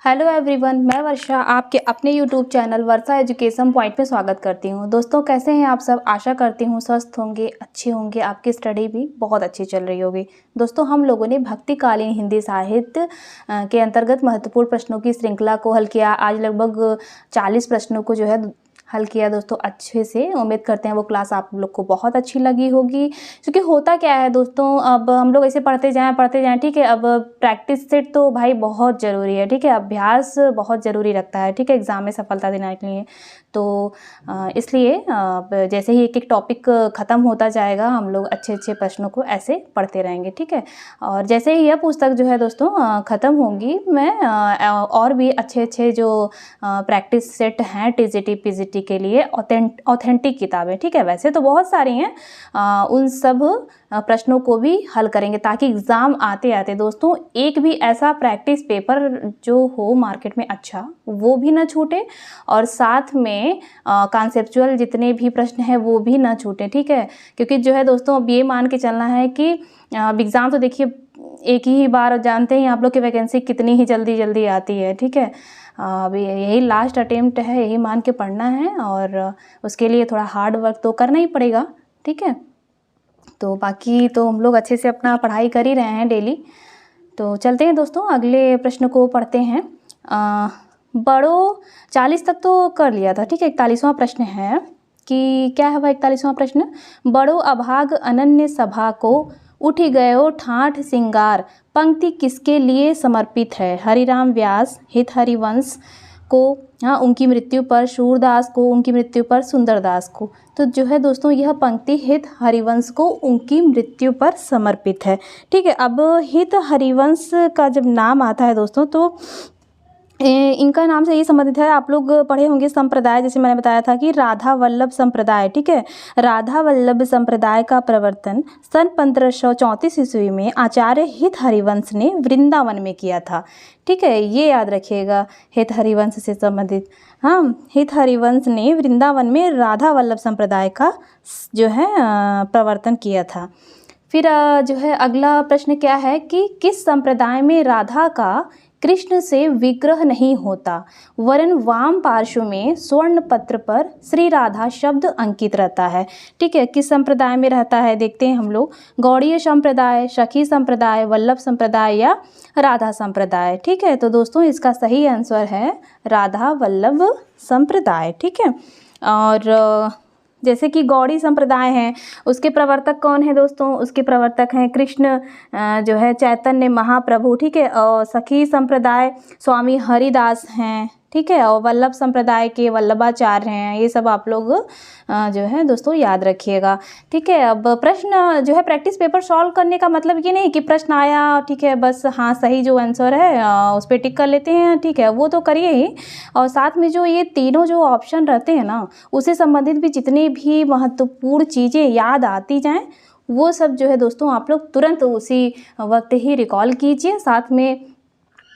Hello everyone, मैं वर्षा आपके अपने यूट्यूब चैनल वर्षा एजुकेशन पॉइंट में स्वागत करती हूं। दोस्तों, कैसे हैं आप सब? आशा करती हूं स्वस्थ होंगे, अच्छे होंगे, आपकी स्टडी भी बहुत अच्छी चल रही होगी। दोस्तों, हम लोगों ने भक्तिकालीन हिंदी साहित्य के अंतर्गत महत्वपूर्ण प्रश्नों की श्रृंखला को हल किया। आज लगभग 40 प्रश्नों को जो है हल किया दोस्तों अच्छे से। उम्मीद करते हैं वो क्लास आप लोग को बहुत अच्छी लगी होगी। क्योंकि होता क्या है दोस्तों, अब हम लोग ऐसे पढ़ते जाएं, ठीक है। अब प्रैक्टिस सेट तो भाई बहुत ज़रूरी है, ठीक है। अभ्यास बहुत ज़रूरी रखता है, ठीक है, एग्ज़ाम में सफलता दिलाने के लिए। तो इसलिए जैसे ही एक एक टॉपिक ख़त्म होता जाएगा, हम लोग अच्छे अच्छे प्रश्नों को ऐसे पढ़ते रहेंगे, ठीक है। और जैसे ही यह पुस्तक जो है दोस्तों ख़त्म होंगी, मैं और भी अच्छे अच्छे जो प्रैक्टिस सेट हैं टीजीटी पीजीटी के लिए ऑथेंटिक किताबें, ठीक है, वैसे तो बहुत सारी हैं, उन सब प्रश्नों को भी हल करेंगे ताकि एग्ज़ाम आते आते दोस्तों एक भी ऐसा प्रैक्टिस पेपर जो हो मार्केट में अच्छा, वो भी ना छूटे, और साथ में कॉन्सेप्चुअल जितने भी प्रश्न हैं वो भी ना छूटे, ठीक है। क्योंकि जो है दोस्तों अब ये मान के चलना है कि एग्ज़ाम तो देखिए एक ही बार, जानते हैं आप लोग की वैकेंसी कितनी ही जल्दी जल्दी आती है, ठीक है। अब यही लास्ट अटेम्प्ट है, यही मान के पढ़ना है, और उसके लिए थोड़ा हार्ड वर्क तो करना ही पड़ेगा, ठीक है। तो बाकी तो हम लोग अच्छे से अपना पढ़ाई कर ही रहे हैं डेली। तो चलते हैं दोस्तों, अगले प्रश्न को पढ़ते हैं। बड़ों 40 तक तो कर लिया था, ठीक है। 41वां प्रश्न है कि क्या है वह 41वां प्रश्न। बड़ो अभाग अनन्य सभा को उठी गयो ठाठ सिंगार, पंक्ति किसके लिए समर्पित है? हरिराम व्यास, हित हरिवंश को, हाँ, उनकी मृत्यु पर सूरदास को, उनकी मृत्यु पर सुंदरदास को। तो जो है दोस्तों यह पंक्ति हित हरिवंश को उनकी मृत्यु पर समर्पित है, ठीक है। अब हित हरिवंश का जब नाम आता है दोस्तों, तो इनका नाम से ये संबंधित है, आप लोग पढ़े होंगे संप्रदाय, जैसे मैंने बताया था कि राधा वल्लभ संप्रदाय, ठीक है। राधा वल्लभ संप्रदाय का प्रवर्तन सन 1534 ईस्वी में आचार्य हित हरिवंश ने वृंदावन में किया था, ठीक है। ये याद रखिएगा, हित हरिवंश से संबंधित। हाँ, हित हरिवंश ने वृंदावन में राधा वल्लभ संप्रदाय का जो है प्रवर्तन किया था। फिर जो है अगला प्रश्न क्या है कि किस संप्रदाय में राधा का कृष्ण से विग्रह नहीं होता, वरन वाम पार्श्व में स्वर्ण पत्र पर श्री राधा शब्द अंकित रहता है, ठीक है। किस संप्रदाय में रहता है देखते हैं हम लोग। गौड़ीय संप्रदाय, सखी संप्रदाय, वल्लभ संप्रदाय या राधा संप्रदाय, ठीक है। तो दोस्तों इसका सही आंसर है राधा वल्लभ संप्रदाय, ठीक है। और जैसे कि गौड़ी संप्रदाय है, उसके प्रवर्तक कौन है दोस्तों? उसके प्रवर्तक हैं कृष्ण जो है चैतन्य महाप्रभु, ठीक है। और सखी संप्रदाय स्वामी हरिदास हैं, ठीक है। और वल्लभ संप्रदाय के वल्लभाचार्य हैं। ये सब आप लोग जो है दोस्तों याद रखिएगा, ठीक है। अब प्रश्न जो है प्रैक्टिस पेपर सॉल्व करने का मतलब ये नहीं कि प्रश्न आया, ठीक है, बस हाँ सही जो आंसर है उस पर टिक कर लेते हैं, ठीक है, वो तो करिए ही। और साथ में जो ये तीनों जो ऑप्शन रहते हैं ना, उससे संबंधित भी जितनी भी महत्वपूर्ण चीज़ें याद आती जाएँ, वो सब जो है दोस्तों आप लोग तुरंत उसी वक्त ही रिकॉल कीजिए। साथ में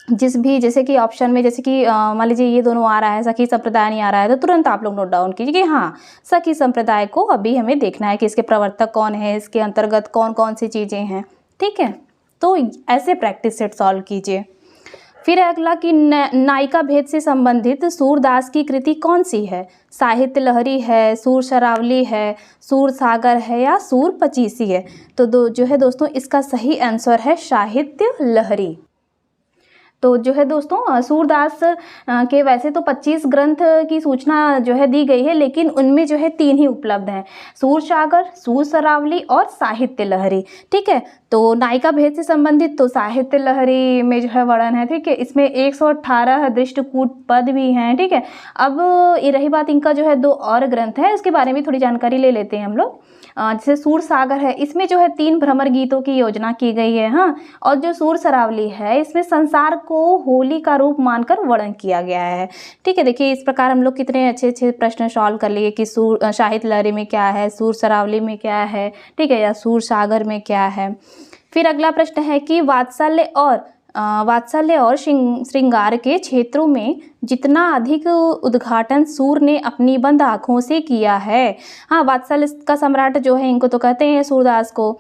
जिस भी, जैसे कि ऑप्शन में, जैसे कि मान लीजिए ये दोनों आ रहा है, सखी संप्रदाय नहीं आ रहा है, तो तुरंत आप लोग नोट डाउन कीजिए कि हाँ सखी संप्रदाय को अभी हमें देखना है कि इसके प्रवर्तक कौन है, इसके अंतर्गत कौन कौन सी चीज़ें हैं, ठीक है। तो ऐसे प्रैक्टिस सेट सॉल्व कीजिए। फिर अगला कि नायिका भेद से संबंधित सूरदास की कृति कौन सी है? साहित्य लहरी है, सूर शरावली है, सूर सागर है या सूर पचीसी है? तो जो है दोस्तों इसका सही आंसर है साहित्य लहरी। तो जो है दोस्तों सूरदास के वैसे तो 25 ग्रंथ की सूचना जो है दी गई है, लेकिन उनमें जो है 3 ही उपलब्ध हैं, सूर सागर, सूर शरावली और साहित्य लहरी, ठीक है। तो नायिका भेद से संबंधित तो साहित्य लहरी में जो है वर्णन है, ठीक है। इसमें 118 दृष्टकूट पद भी हैं, ठीक है। अब ये रही बात, इनका जो है 2 और ग्रंथ है, उसके बारे में थोड़ी जानकारी ले लेते हैं हम लोग। जैसे सूर सागर है, इसमें जो है 3 भ्रमर गीतों की योजना की गई है, हाँ। और जो सूर शरावली है, इसमें संसार को होली का रूप मानकर वर्णन किया गया है, ठीक है। देखिए इस प्रकार हम लोग कितने अच्छे अच्छे प्रश्न सॉल्व कर लिए कि सूर साहित्य लहरी में क्या है, सूर शरावली में क्या है, ठीक है, या सूर सागर में क्या है। फिर अगला प्रश्न है कि वात्सल्य और वात्सल्य और श्रृंगार के क्षेत्रों में जितना अधिक उद्घाटन सूर ने अपनी बंद आँखों से किया है। हाँ, वात्सल्य का सम्राट जो है, इनको तो कहते हैं सूरदास को।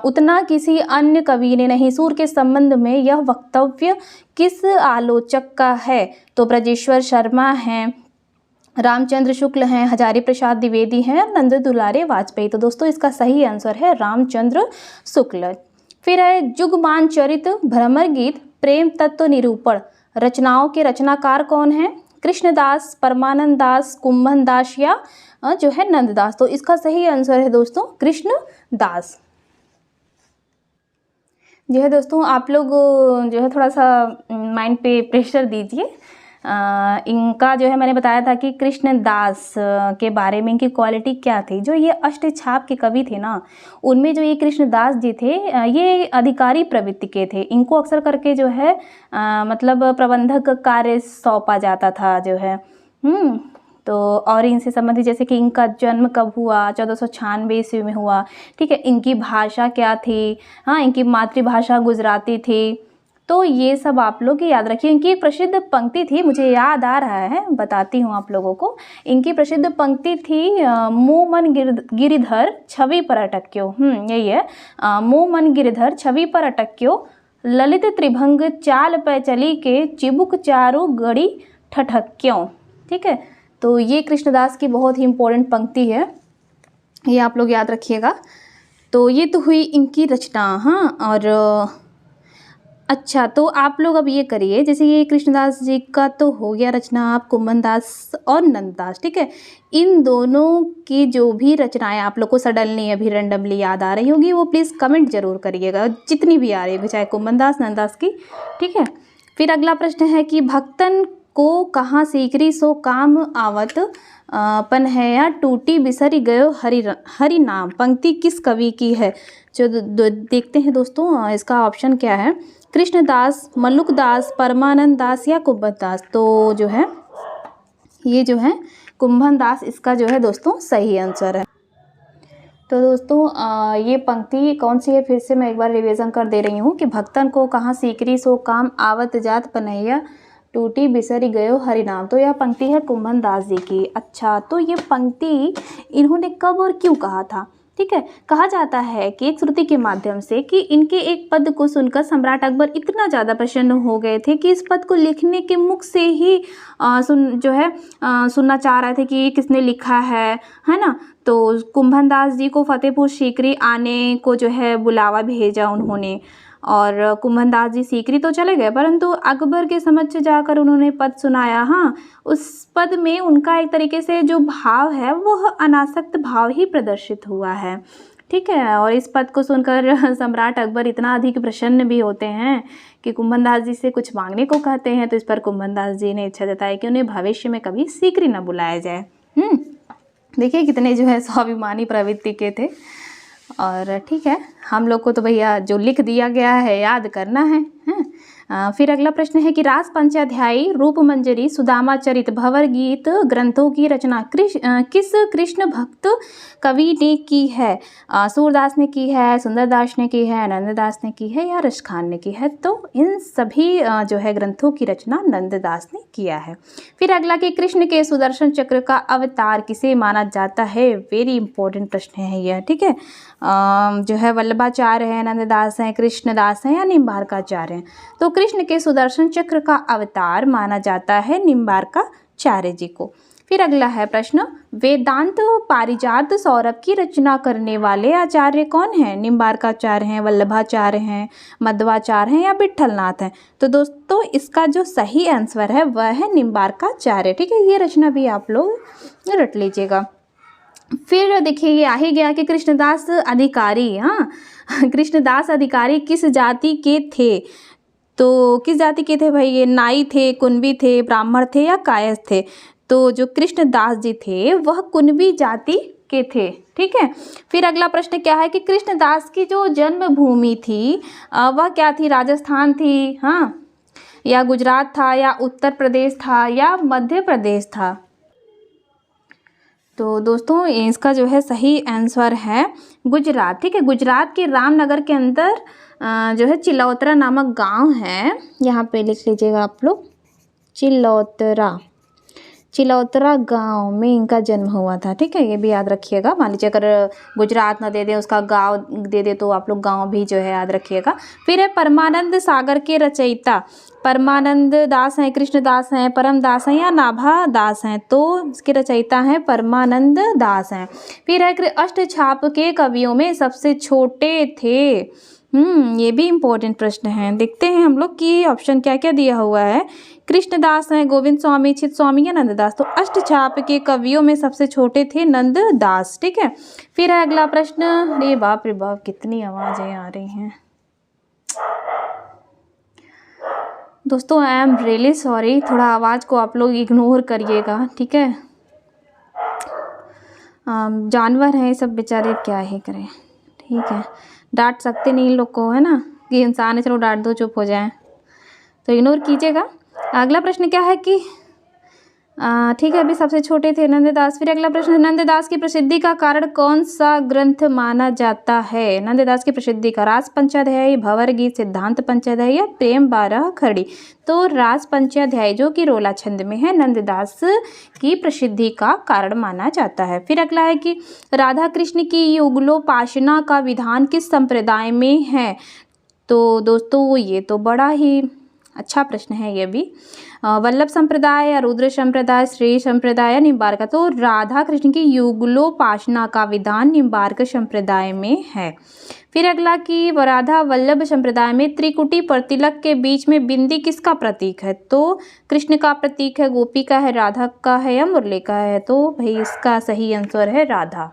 उतना किसी अन्य कवि ने नहीं। सूर के संबंध में यह वक्तव्य किस आलोचक का है? तो ब्रजेश्वर शर्मा हैं, रामचंद्र शुक्ल हैं, हजारी प्रसाद द्विवेदी हैं और नंद दुलारे वाजपेयी। तो दोस्तों इसका सही आंसर है रामचंद्र शुक्ल। फिर है जुगमान चरित, भ्रमर गीत, प्रेम तत्व निरूपण रचनाओं के रचनाकार कौन हैं? कृष्णदास, परमानंद दास, कुंभन दास या जो है नंददास। तो इसका सही आंसर है दोस्तों कृष्णदास। जो है दोस्तों आप लोग जो है थोड़ा सा माइंड पे प्रेशर दीजिए। इनका जो है मैंने बताया था कि कृष्णदास के बारे में इनकी क्वालिटी क्या थी। जो ये अष्टछाप के कवि थे ना, उनमें जो ये कृष्णदास जी थे ये अधिकारी प्रवृत्ति के थे। इनको अक्सर करके जो है मतलब प्रबंधक कार्य सौंपा जाता था जो है। तो और इनसे संबंधित जैसे कि इनका जन्म कब हुआ, 1496 ईस्वी में हुआ। ठीक है, इनकी भाषा क्या थी? हाँ, इनकी मातृभाषा गुजराती थी। तो ये सब आप लोग याद रखिए। इनकी एक प्रसिद्ध पंक्ति थी, मुझे याद आ रहा है, बताती हूँ आप लोगों को। इनकी प्रसिद्ध पंक्ति थी मोह मन गिरिधर छवि पर अटक्यो। यही है, मोह मन गिरिधर छवि पर अटक्यो, ललित त्रिभंग चाल पे चली के, चिबुक चारो गड़ी ठठक्यों। ठीक है, तो ये कृष्णदास की बहुत ही इम्पोर्टेंट पंक्ति है, ये आप लोग याद रखिएगा। तो ये तो हुई इनकी रचना। हाँ, और अच्छा, तो आप लोग अब ये करिए, जैसे ये कृष्णदास जी का तो हो गया रचना, आप कुंभन दास और नंददास। ठीक है, इन दोनों की जो भी रचनाएं आप लोग को सडनली अभी रैंडमली याद आ रही होगी वो प्लीज़ कमेंट जरूर करिएगा, जितनी भी आ रही होगी, चाहे कुंभन दास नंददास की। ठीक है, फिर अगला प्रश्न है कि भक्तन को कहाँ सीकरी सो काम आवत पनहैया टूटी बिसरी गयो हरि नाम। पंक्ति किस कवि की है? जो देखते हैं दोस्तों, इसका ऑप्शन क्या है? कृष्णदास, मल्लुकदास, परमानंद दास या कुंभन दास। तो जो है ये जो है कुंभन दास, इसका जो है दोस्तों सही आंसर है। तो दोस्तों ये पंक्ति कौन सी है, फिर से मैं एक बार रिवीजन कर दे रही हूँ कि भक्तन को कहाँ सीकरी सो काम आवत जात पनैया टूटी बिसरी गयो हरि नाम। तो यह पंक्ति है कुंभन दास जी की। अच्छा, तो ये पंक्ति इन्होंने कब और क्यों कहा था? ठीक है, कहा जाता है कि एक श्रुति के माध्यम से कि इनके एक पद को सुनकर सम्राट अकबर इतना ज़्यादा प्रसन्न हो गए थे कि इस पद को लिखने के मुख से ही सुनना चाह रहे थे कि ये किसने लिखा है ना। तो कुंभन दास जी को फतेहपुर सीकरी आने को जो है बुलावा भेजा उन्होंने, और कुंभन दास जी सीकरी तो चले गए, परंतु अकबर के समक्ष जाकर उन्होंने पद सुनाया। हाँ, उस पद में उनका एक तरीके से जो भाव है वह अनासक्त भाव ही प्रदर्शित हुआ है। ठीक है, और इस पद को सुनकर सम्राट अकबर इतना अधिक प्रसन्न भी होते हैं कि कुंभन दास जी से कुछ मांगने को कहते हैं। तो इस पर कुंभन दास जी ने इच्छा जताई कि उन्हें भविष्य में कभी सीकरी न बुलाया जाए। देखिए कितने जो है स्वाभिमानी प्रवृत्ति के थे। और ठीक है, हम लोग को तो भैया जो लिख दिया गया है याद करना है। फिर अगला प्रश्न है कि रास पंचाध्यायी, रूप मंजरी, सुदामा चरित, भंवर गीत ग्रंथों की रचना किस कृष्ण भक्त कवि ने की है? सूरदास ने की है, सुंदरदास ने की है, नंददास ने की है या रसखान ने की है? तो इन सभी जो है ग्रंथों की रचना नंददास ने किया है। फिर अगला कि कृष्ण के सुदर्शन चक्र का अवतार किसे माना जाता है? वेरी इंपॉर्टेंट प्रश्न है यह। ठीक है, जो है वल्लभाचार्य हैं, नंददास हैं, कृष्णदास हैं या निम्बारकाचार्य हैं? तो कृष्ण के सुदर्शन चक्र का अवतार माना जाता है निम्बारकाचार्य जी को। फिर अगला है प्रश्न, वेदांत पारिजात सौरभ की रचना करने वाले आचार्य कौन हैं? निम्बारकाचार्य हैं, वल्लभाचार्य हैं, मध्वाचार्य हैं या विट्ठलनाथ हैं? तो दोस्तों इसका जो सही आंसर है वह है निम्बारकाचार्य। ठीक है, ये रचना भी आप लोग रट लीजिएगा। फिर देखिए ये आ ही गया कि कृष्णदास अधिकारी। हाँ, कृष्णदास अधिकारी किस जाति के थे? तो किस जाति के थे भाई? ये नाई थे, कुणबी थे, ब्राह्मण थे या कायस्थ थे? तो जो कृष्णदास जी थे वह कुणबी जाति के थे। ठीक है, फिर अगला प्रश्न क्या है कि कृष्णदास की जो जन्मभूमि थी वह क्या थी? राजस्थान थी, हाँ, या गुजरात था या उत्तर प्रदेश था या मध्य प्रदेश था? तो दोस्तों इसका जो है सही आंसर है गुजरात। ठीक है, गुजरात के रामनगर के अंदर जो है चिल्लौतरा नामक गांव है, यहाँ पे लिख लीजिएगा आप लोग, चिल्लौतरा गांव में इनका जन्म हुआ था। ठीक है, ये भी याद रखिएगा। मान लीजिए अगर गुजरात ना दे दे, उसका गांव दे दे, तो आप लोग गांव भी जो है याद रखिएगा। फिर है परमानंद सागर के रचयिता, परमानंद दास हैं, कृष्णदास हैं, परम दास हैं या नाभा दास हैं, तो इसके रचयिता हैं परमानंद दास हैं। फिर है अष्टछाप के कवियों में सबसे छोटे थे। ये भी इम्पोर्टेंट प्रश्न है। देखते हैं हम लोग कि ऑप्शन क्या क्या दिया हुआ है। कृष्णदास हैं, गोविंद स्वामी, चित स्वामी या नंददास। तो अष्टछाप के कवियों में सबसे छोटे थे नंददास। ठीक है, फिर है अगला प्रश्न। अरे बाप रे बाप, कितनी आवाजें आ रही हैं दोस्तों, आई एम रियली सॉरी, थोड़ा आवाज़ को आप लोग इग्नोर करिएगा। ठीक है, जानवर हैं सब बेचारे, क्या ही करें। ठीक है, डांट सकते नहीं इन लोग को, है ना, कि इंसान है, चलो डांट दो चुप हो जाए, तो इग्नोर कीजिएगा। अगला प्रश्न क्या है कि ठीक है, अभी सबसे छोटे थे नंददास। फिर अगला प्रश्न, नंददास की प्रसिद्धि का कारण कौन सा ग्रंथ माना जाता है? नंददास की प्रसिद्धि का रास पंचाध्यायी, भंवर गीत, सिद्धांत पंचाध्यायी या प्रेम बारह खड़ी। तो रास पंचाध्यायी जो कि रोला छंद में है, नंददास की प्रसिद्धि का कारण माना जाता है। फिर अगला है कि राधा कृष्ण की युगलोपासना का विधान किस संप्रदाय में है? तो दोस्तों ये तो बड़ा ही अच्छा प्रश्न है ये भी। वल्लभ संप्रदाय या रुद्र संप्रदाय, श्रेय संप्रदाय या निम्बार्क। तो राधा कृष्ण की युगलोपासना का विधान निम्बार्क संप्रदाय में है। फिर अगला कि राधा वल्लभ संप्रदाय में त्रिकुटी प्रतिलक के बीच में बिंदी किसका प्रतीक है? तो कृष्ण का प्रतीक है, गोपी का है, राधा का है या मुरली का है? तो भाई इसका सही आंसर है राधा।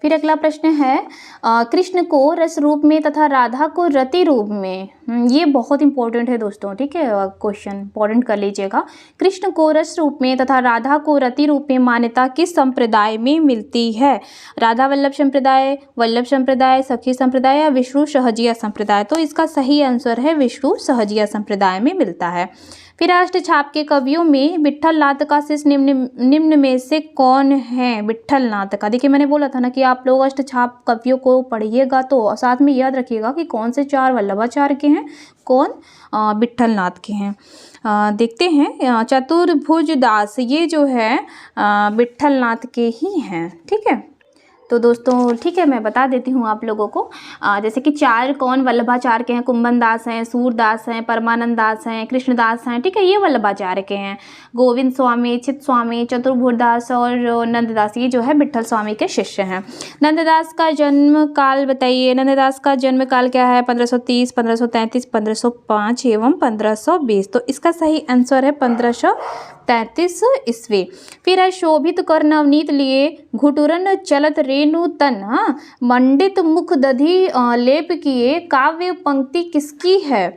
फिर अगला प्रश्न है कृष्ण को रस रूप में तथा राधा को रति रूप में। ये बहुत इंपॉर्टेंट है दोस्तों। ठीक है, क्वेश्चन इंपॉर्टेंट कर लीजिएगा। कृष्ण को रस रूप में तथा राधा को रति रूप में मान्यता किस संप्रदाय में मिलती है? राधा वल्लभ संप्रदाय, वल्लभ संप्रदाय, सखी संप्रदाय या विष्णु सहजिया संप्रदाय। तो इसका सही आंसर है विष्णु सहजिया संप्रदाय में मिलता है। फिर अष्टछाप के कवियों में विट्ठल नाथ का शिष्य निम्न में से कौन है? विट्ठल नाथ का, देखिए मैंने बोला था ना कि आप लोग अष्टछाप कवियों को पढ़िएगा तो साथ में याद रखिएगा कि कौन से चार वल्लभाचार्य के हैं, कौन विट्ठल नाथ के हैं। देखते हैं, चतुर्भुज दास ये जो है विट्ठल नाथ के ही हैं। ठीक है, तो दोस्तों ठीक है, मैं बता देती हूँ आप लोगों को। जैसे कि चार कौन वल्लभाचार्य के हैं, कुंभन दास हैं, सूरदास हैं, परमानंद दास हैं, कृष्णदास हैं। ठीक है, ये वल्लभाचार्य के हैं। गोविंद स्वामी, चित स्वामी, चतुर्भुज दास और नंददास ये जो है विट्ठल स्वामी के शिष्य हैं। नंददास का जन्म काल बताइए। नंददास का जन्म काल क्या है? 1530, 1533, 1505 एवं 1520। तो इसका सही आंसर है 1533 ईस्वी। फिर है शोभित कर नवनीत लिए घुटुरन चलत रेणु तन मंडित मुख दधि लेप किए काव्य पंक्ति किसकी है?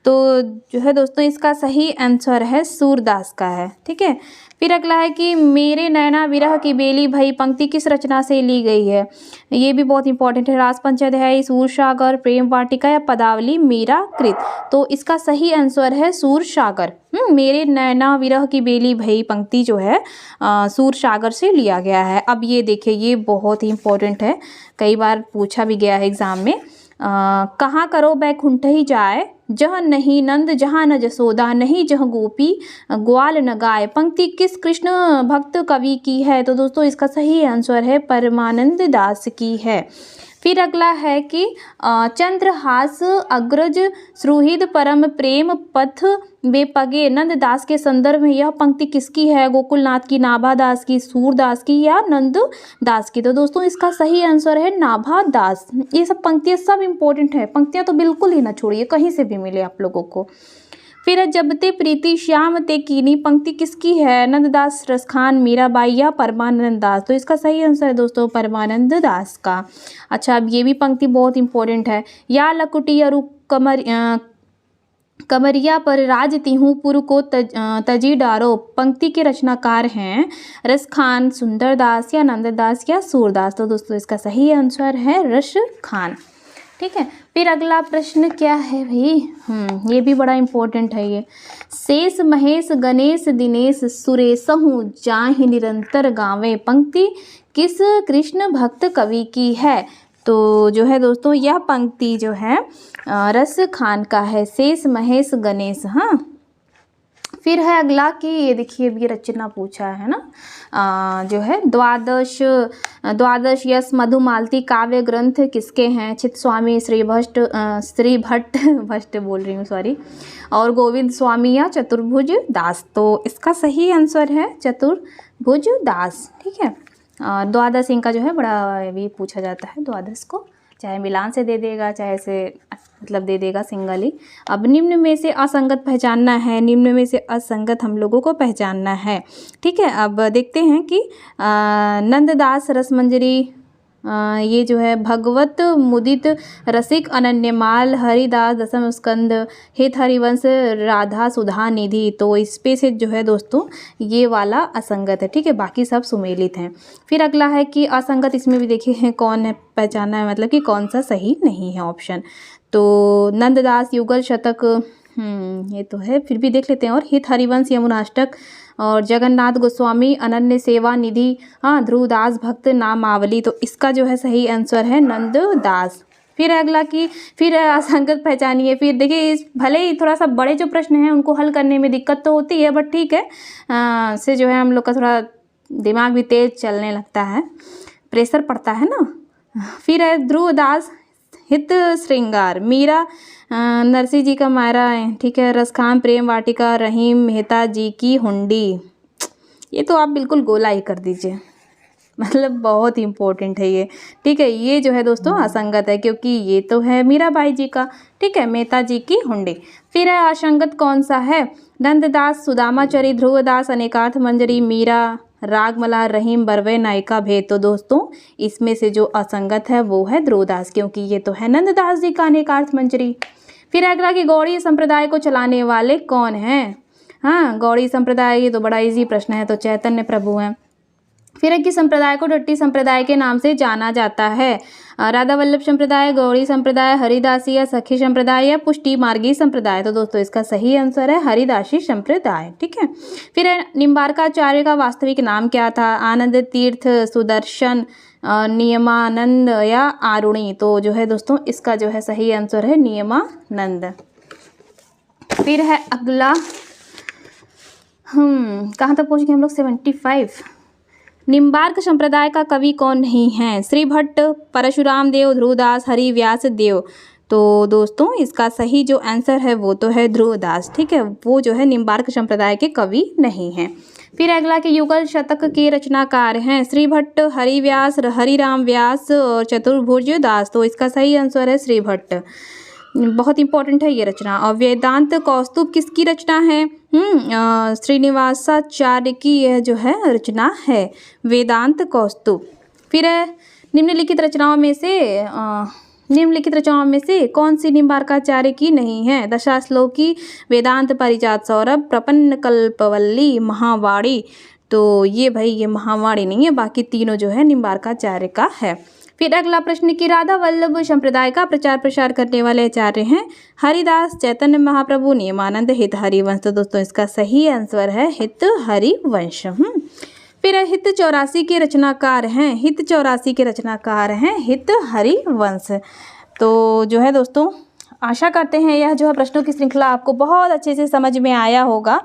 तो जो है दोस्तों इसका सही आंसर है सूरदास का है। ठीक है, फिर अगला है कि मेरे नैना विरह की बेली भई पंक्ति किस रचना से ली गई है? ये भी बहुत इंपॉर्टेंट है। रास पंचाध्यायी, सूरसागर, प्रेम वाटिका या पदावली मीरा कृत। तो इसका सही आंसर है सूरसागर। मेरे नैना विरह की बेली भई पंक्ति जो है सूरसागर से लिया गया है। अब ये देखिए, ये बहुत ही इंपॉर्टेंट है, कई बार पूछा भी गया है एग्जाम में। कहाँ करो बैकुंठ ही जाए, जह नहीं नंद जहाँ न जसोदा, नहीं जह गोपी ग्वाल न गाय। पंक्ति किस कृष्ण भक्त कवि की है? तो दोस्तों इसका सही आंसर है परमानंद दास की है। फिर अगला है कि चंद्रहास अग्रज सुहृद परम प्रेम पथ बेपगे नंददास के संदर्भ में यह पंक्ति किसकी है? गोकुलनाथ की, नाभा दास की, सूरदास की या नंद दास की? तो दोस्तों इसका सही आंसर है नाभा दास। ये सब पंक्तियाँ सब इंपॉर्टेंट है, पंक्तियाँ तो बिल्कुल ही ना छोड़िए, कहीं से भी मिले आप लोगों को। फिर जब ते प्रीति श्याम ते कीनी पंक्ति किसकी है? नंददास, रसखान, मीराबाई या परमानंद दास? तो इसका सही आंसर है दोस्तों परमानंद दास का। अच्छा, अब ये भी पंक्ति बहुत इंपॉर्टेंट है। या लकुटी अरु कमरिया पर राज तिहूँ पुर को तजी डारो। पंक्ति के रचनाकार हैं रसखान, सुंदरदास या नंददास या सूरदास? तो दोस्तों इसका सही आंसर है रसखान। ठीक है, फिर अगला प्रश्न क्या है भाई? ये भी बड़ा इंपॉर्टेंट है ये। शेष महेश गणेश दिनेश सुरेशहु जाहि निरंतर गावे। पंक्ति किस कृष्ण भक्त कवि की है? तो जो है दोस्तों यह पंक्ति जो है रस खान का है, शेष महेश गणेश। हाँ, फिर है अगला कि ये देखिए ये रचना पूछा है ना, जो है द्वादश यश मधुमालती काव्य ग्रंथ किसके हैं? चित्त स्वामी, श्री भट्ट बोल रही हूँ सॉरी, और गोविंद स्वामी या चतुर्भुज दास। तो इसका सही आंसर है चतुर्भुज दास। ठीक है, द्वादश इनका जो है बड़ा भी पूछा जाता है, द्वादश को चाहे मिलान से दे देगा चाहे से मतलब दे देगा सिंगल ही। अब निम्न में से असंगत पहचानना है, निम्न में से असंगत हम लोगों को पहचानना है। ठीक है, अब देखते हैं कि नंददास रसमंजरी, ये जो है भगवत मुदित रसिक अनन्यमाल हरिदास दशम स्कंद हित हरिवंश राधा सुधा निधि। तो इस पे से जो है दोस्तों ये वाला असंगत है। ठीक है, बाकी सब सुमेलित हैं। फिर अगला है कि असंगत, इसमें भी देखिए हैं कौन है, पहचानना है मतलब कि कौन सा सही नहीं है ऑप्शन। तो नंददास युगल शतक, ये तो है, फिर भी देख लेते हैं। और हित हरिवंश यमुनाष्टक, और जगन्नाथ गोस्वामी अनन्य सेवा निधि, हाँ ध्रुवदास भक्त नामावली। तो इसका जो है सही आंसर है नंददास। फिर अगला कि फिर असंगत पहचानिए। फिर देखिए इस भले ही थोड़ा सा बड़े जो प्रश्न हैं उनको हल करने में दिक्कत तो होती है, बट ठीक है, से जो है हम लोग का थोड़ा दिमाग भी तेज चलने लगता है, प्रेशर पड़ता है ना। फिर है ध्रुवदास हित श्रृंगार, मीरा नरसिंह जी का मायरा है। ठीक है, रसखान प्रेम वाटिका, रहीम मेहता जी की हुंडी। ये तो आप बिल्कुल गोला ही कर दीजिए, मतलब बहुत ही इम्पोर्टेंट है ये। ठीक है, ये जो है दोस्तों असंगत है क्योंकि ये तो है मीराबाई जी का। ठीक है, मेहता जी की हुंडी। फिर है असंगत कौन सा है? नंददास सुदामाचरी, ध्रुवदास अनेकार्थ मंजरी, मीरा रागमला, रहीम बरवे नायिका भेद। तो दोस्तों इसमें से जो असंगत है वो है ध्रुवदास, क्योंकि ये तो है नंददास जी का अनेकार्थ मंजरी। फिर अगला कि गौड़ी संप्रदाय को चलाने वाले कौन हैं? हाँ, गौड़ी संप्रदाय, ये तो बड़ा इजी प्रश्न है, तो चैतन्य प्रभु हैं। फिर एक संप्रदाय को टट्टी संप्रदाय के नाम से जाना जाता है? राधा वल्लभ संप्रदाय, गौड़ी संप्रदाय, हरिदासी या सखी संप्रदाय या पुष्टि मार्गी संप्रदाय। तो दोस्तों इसका सही आंसर है हरिदासी संप्रदाय। ठीक है, फिर निम्बार्काचार्य का वास्तविक नाम क्या था? आनंद तीर्थ, सुदर्शन, नियमानंद या आरुणि। तो जो है दोस्तों इसका जो है सही आंसर है नियमानंद। फिर है अगला, कहाँ तक पहुँच गए हम लोग? 75। निम्बार्क संप्रदाय का कवि कौन नहीं है? श्री भट्ट, परशुराम देव, ध्रुवदास, हरिव्यास देव। तो दोस्तों इसका सही जो आंसर है वो तो है ध्रुवदास। ठीक है, वो जो है निम्बार्क संप्रदाय के कवि नहीं हैं। फिर अगला के युगल शतक के रचनाकार हैं? श्री भट्ट, हरिव्यास, हरिराम व्यास और चतुर्भुज दास। तो इसका सही आंसर है श्री भट्ट। बहुत इंपॉर्टेंट है ये रचना। और वेदांत कौस्तुभ किसकी रचना है? श्रीनिवासाचार्य की यह जो है रचना है वेदांत कौस्तुभ। फिर निम्नलिखित रचनाओं में से कौन सी निम्बार्काचार्य की नहीं है? दशाश्लोकी, वेदांत परिजात सौरभ, प्रपन्न कल्पवल्ली, महावाणी। तो ये भाई ये महावाणी नहीं है, बाकी तीनों जो है निम्बार्काचार्य का है। फिर अगला प्रश्न कि राधा वल्लभ संप्रदाय का प्रचार प्रसार करने वाले आचार्य हैं? हरिदास, चैतन्य महाप्रभु, नियमानंद, हित हरिवंश। तो दोस्तों इसका सही आंसर है हित हरिवंश। फिर हित 84 के रचनाकार हैं? हित 84 के रचनाकार हैं हित हरिवंश। तो जो है दोस्तों आशा करते हैं यह जो है प्रश्नों की श्रृंखला आपको बहुत अच्छे से समझ में आया होगा।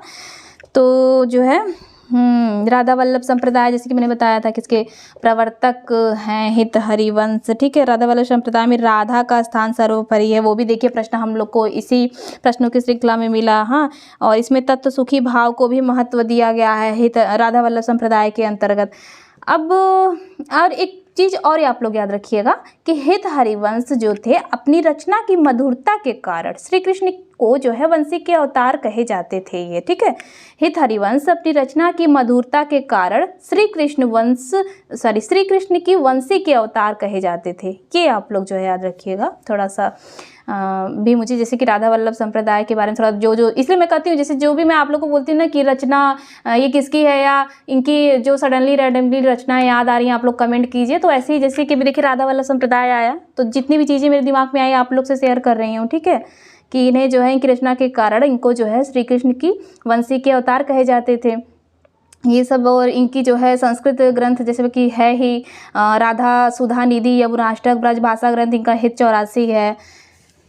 तो जो है राधा वल्लभ संप्रदाय, जैसे कि मैंने बताया था, किसके प्रवर्तक हैं? हित हरिवंश। ठीक है, राधा वल्लभ संप्रदाय में राधा का स्थान सर्वोपरि है। वो भी देखिए प्रश्न हम लोग को इसी प्रश्नों की श्रृंखला में मिला। हाँ, और इसमें तत्व सुखी भाव को भी महत्व दिया गया है हित राधा वल्लभ संप्रदाय के अंतर्गत। अब और एक चीज़ और आप लोग याद रखिएगा कि हित हरिवंश जो थे अपनी रचना की मधुरता के कारण श्री कृष्ण को जो है वंशी के अवतार कहे जाते थे ये। ठीक है, हित हरिवंश अपनी रचना की मधुरता के कारण श्री कृष्ण की वंशी के अवतार कहे जाते थे। ये आप लोग जो है याद रखिएगा। थोड़ा सा भी मुझे जैसे कि राधा वल्लभ संप्रदाय के बारे में थोड़ा जो इसलिए मैं कहती हूँ, जैसे जो भी मैं आप लोग को बोलती हूँ ना कि रचना ये किसकी है या इनकी जो सडनली रैंडमली रचना याद आ रही है, आप लोग कमेंट कीजिए। तो ऐसे ही जैसे कि देखिए राधा वल्लभ संप्रदाय आया तो जितनी भी चीज़ें मेरे दिमाग में आई आप लोग से शेयर कर रही हूँ। ठीक है, कि इन्हें जो है इनकी रचना के कारण इनको जो है श्री कृष्ण की वंशी के अवतार कहे जाते थे। ये सब, और इनकी जो है संस्कृत ग्रंथ जैसे कि है ही राधा सुधा निधि यमुनाष्टक ब्रजभाषा ग्रंथ, इनका हित 84 है।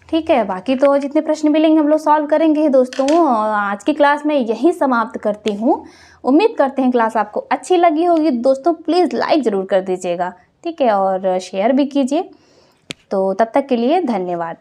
ठीक है, बाकी तो जितने प्रश्न मिलेंगे हम लोग सॉल्व करेंगे ही दोस्तों। आज की क्लास में यही समाप्त करती हूँ। उम्मीद करते हैं क्लास आपको अच्छी लगी होगी दोस्तों। प्लीज़ लाइक ज़रूर कर दीजिएगा, ठीक है, और शेयर भी कीजिए। तो तब तक के लिए धन्यवाद।